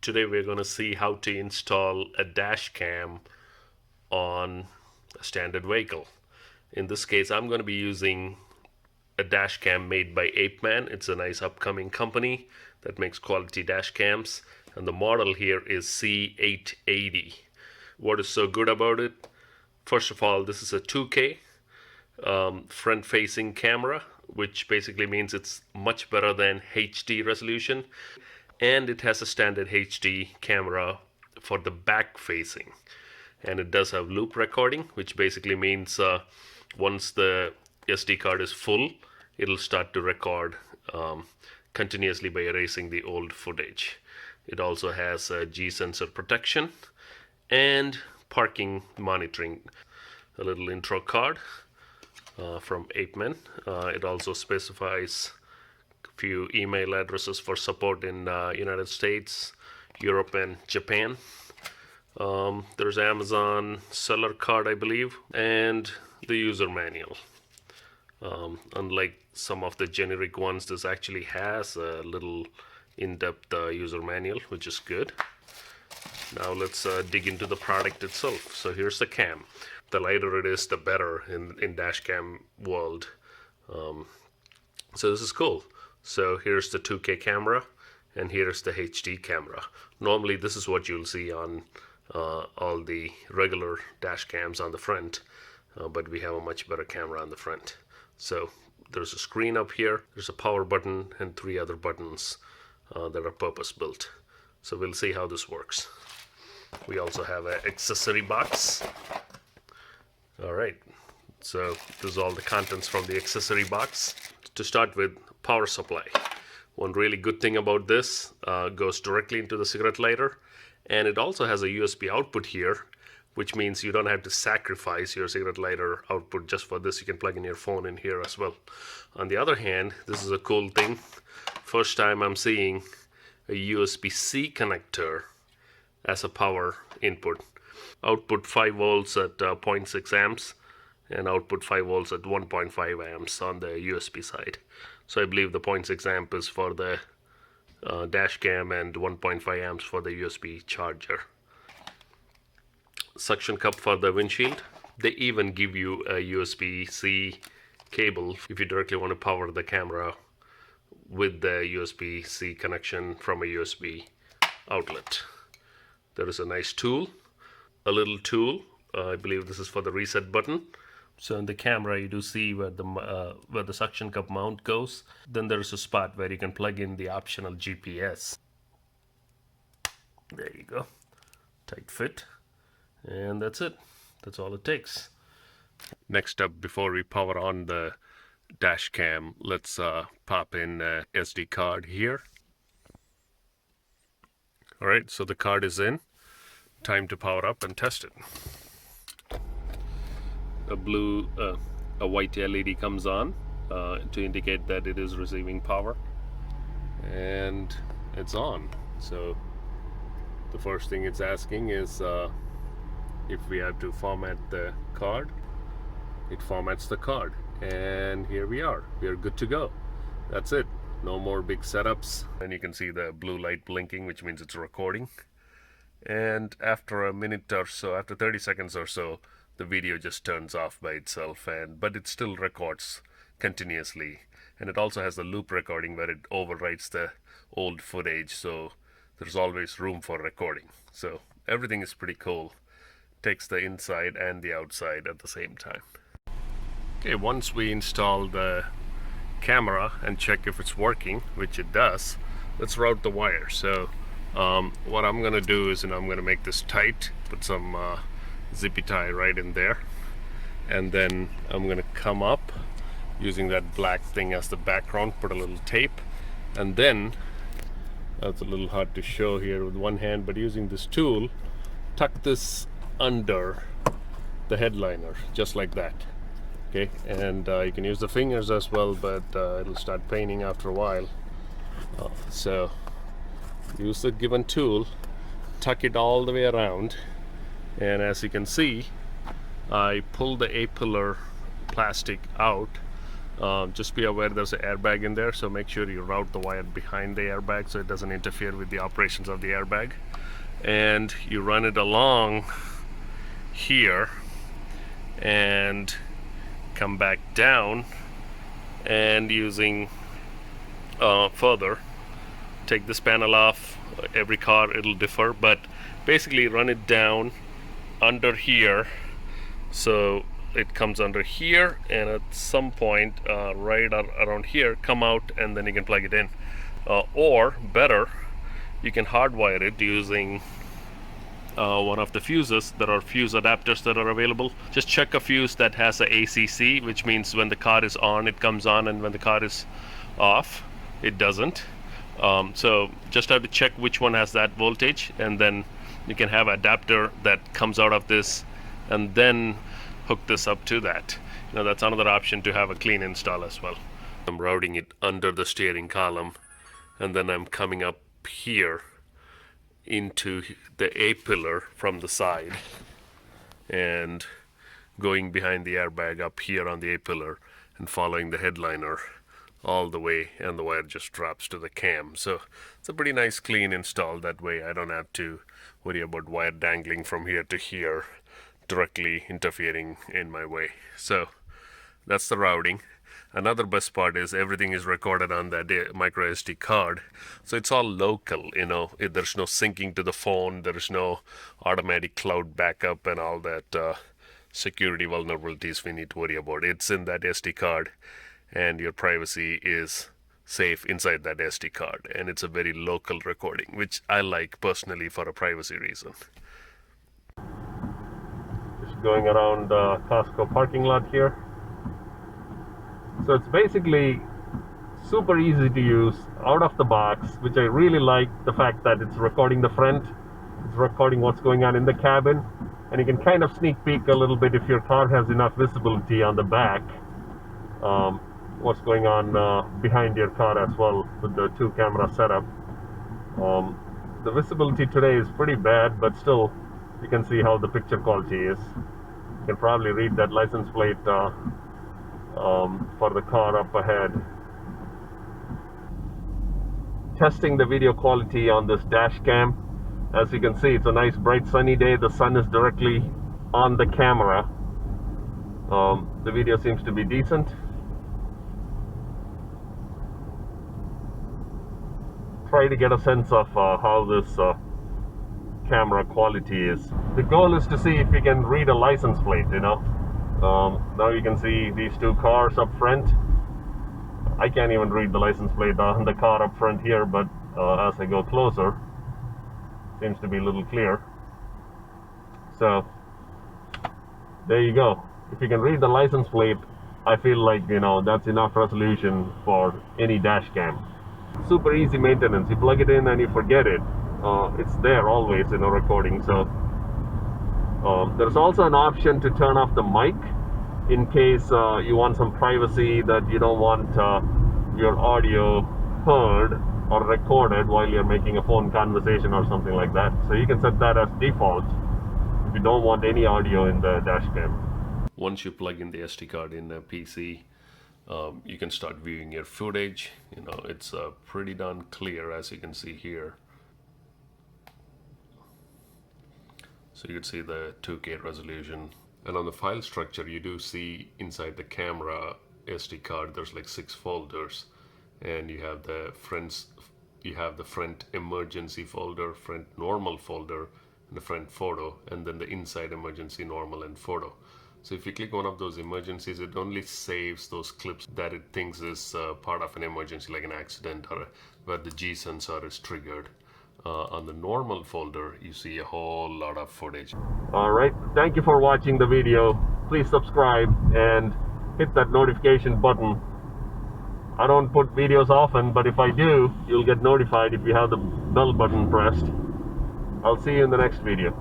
Today we're going to see how to install a dash cam on a standard vehicle. In this case, I'm going to be using a dash cam made by APEMAN. It's a nice upcoming company that makes quality dash cams, and the model here is C880. What is so good about it? First of all, this is a 2K front-facing camera, which basically means it's much better than HD resolution, and it has a standard HD camera for the back facing, and it does have loop recording, which basically means once the SD card is full, it'll start to record continuously by erasing the old footage. It also has a G sensor protection and parking monitoring. A little intro card from APEMAN. It also specifies a few email addresses for support in United States, Europe, and Japan. There's Amazon seller card, I believe, and the user manual. Unlike some of the generic ones, this actually has a little in-depth user manual, which is good. Now let's dig into the product itself. So here's the cam. The lighter it is, the better in dash cam world. So this is cool. So here's the 2K camera, and here's the HD camera. Normally this is what you'll see on all the regular dash cams on the front, but we have a much better camera on the front. So there's a screen up here, there's a power button, and 3 other buttons that are purpose built. So we'll see how this works. We also have an accessory box. Alright, so this is all the contents from the accessory box. To start with, power supply. One really good thing about this, goes directly into the cigarette lighter, and it also has a USB output here, which means you don't have to sacrifice your cigarette lighter output just for this. You can plug in your phone in here as well. On the other hand, this is a cool thing. First time I'm seeing a USB-C connector as a power input. Output 5 volts at 0.6 amps and output 5 volts at 1.5 amps on the USB side. So I believe the 0.6 amp is for the dash cam and 1.5 amps for the USB charger. Suction cup for the windshield. They even give you a USB-C cable if you directly want to power the camera with the USB-C connection from a USB outlet. There is a nice tool, a little tool. I believe this is for the reset button. So in the camera you do see where the suction cup mount goes. Then there is a spot where you can plug in the optional GPS. There you go. Tight fit. And that's it. That's all it takes. Next up, before we power on the dash cam, let's pop in a SD card here. Alright, so the card is in. Time to power up and test it. A white LED comes on to indicate that it is receiving power, and it's on. So the first thing it's asking is if we have to format the card. It formats the card, and here we are. We are good to go. That's it. No more big setups. And you can see the blue light blinking, which means it's recording. And after a minute or so, after 30 seconds or so, the video just turns off by itself, but it still records continuously. And it also has the loop recording where it overwrites the old footage, so there's always room for recording. So everything is pretty cool. Takes the inside and the outside at the same time. Okay, once we install the camera and check if it's working, which it does, let's route the wire. So what I'm gonna do is, I'm gonna make this tight, put some zippy tie right in there, and then I'm gonna come up using that black thing as the background, put a little tape, and then that's a little hard to show here with one hand, but using this tool, tuck this under the headliner just like that. Okay, and you can use the fingers as well, but it'll start paining after a while. So use the given tool, tuck it all the way around, and as you can see, I pull the A-pillar plastic out Just be aware there's an airbag in there, so make sure you route the wire behind the airbag so it doesn't interfere with the operations of the airbag. And you run it along here and come back down, and using further take this panel off. Every car it'll differ, but basically run it down under here so it comes under here, and at some point right around here come out, and then you can plug it in, or better, you can hardwire it using one of the fuses. There are fuse adapters that are available. Just check a fuse that has a ACC, which means when the car is on it comes on, and when the car is off it doesn't. So just have to check which one has that voltage, and then you can have an adapter that comes out of this and then hook this up to that. That's another option to have a clean install as well. I'm routing it under the steering column, and then I'm coming up here into the A pillar from the side and going behind the airbag up here on the A pillar and following the headliner all the way, and the wire just drops to the cam. So it's a pretty nice clean install. That way I don't have to worry about wire dangling from here to here directly interfering in my way. So that's the routing. Another best part is everything is recorded on that micro SD card, so it's all local. There's no syncing to the phone, there's no automatic cloud backup and all that security vulnerabilities we need to worry about. It's in that SD card, and your privacy is safe inside that SD card, and it's a very local recording, which I like personally for a privacy reason. Just going around the Costco parking lot here. So it's basically super easy to use out of the box, which I really like, the fact that it's recording the front, it's recording what's going on in the cabin, and you can kind of sneak peek a little bit if your car has enough visibility on the back, what's going on behind your car as well with the 2-camera setup. The visibility today is pretty bad, but still you can see how the picture quality is. You can probably read that license plate for the car up ahead. Testing the video quality on this dash cam. As you can see, it's a nice bright sunny day. The sun is directly on the camera. The video seems to be decent. Try to get a sense of how this camera quality is. The goal is to see if you can read a license plate, Now you can see these 2 cars up front. I can't even read the license plate on the car up front here, but as I go closer, seems to be a little clear. So there you go. If you can read the license plate, I feel like that's enough resolution for any dash cam. Super easy maintenance. You plug it in and you forget it. It's there always in a recording. So there's also an option to turn off the mic in case you want some privacy, that you don't want your audio heard or recorded while you're making a phone conversation or something like that. So you can set that as default if you don't want any audio in the dash cam. Once you plug in the SD card in a PC, you can start viewing your footage. It's pretty darn clear, as you can see here. So you can see the 2K resolution. And on the file structure, you do see inside the camera SD card, there's like 6 folders, and you have the front emergency folder, front normal folder, and the front photo, and then the inside emergency, normal, and photo. So if you click one of those emergencies, it only saves those clips that it thinks is part of an emergency, like an accident or where the G sensor is triggered. On the normal folder, you see a whole lot of footage. Alright, thank you for watching the video. Please subscribe and hit that notification button. I don't put videos often, but if I do, you'll get notified if you have the bell button pressed. I'll see you in the next video.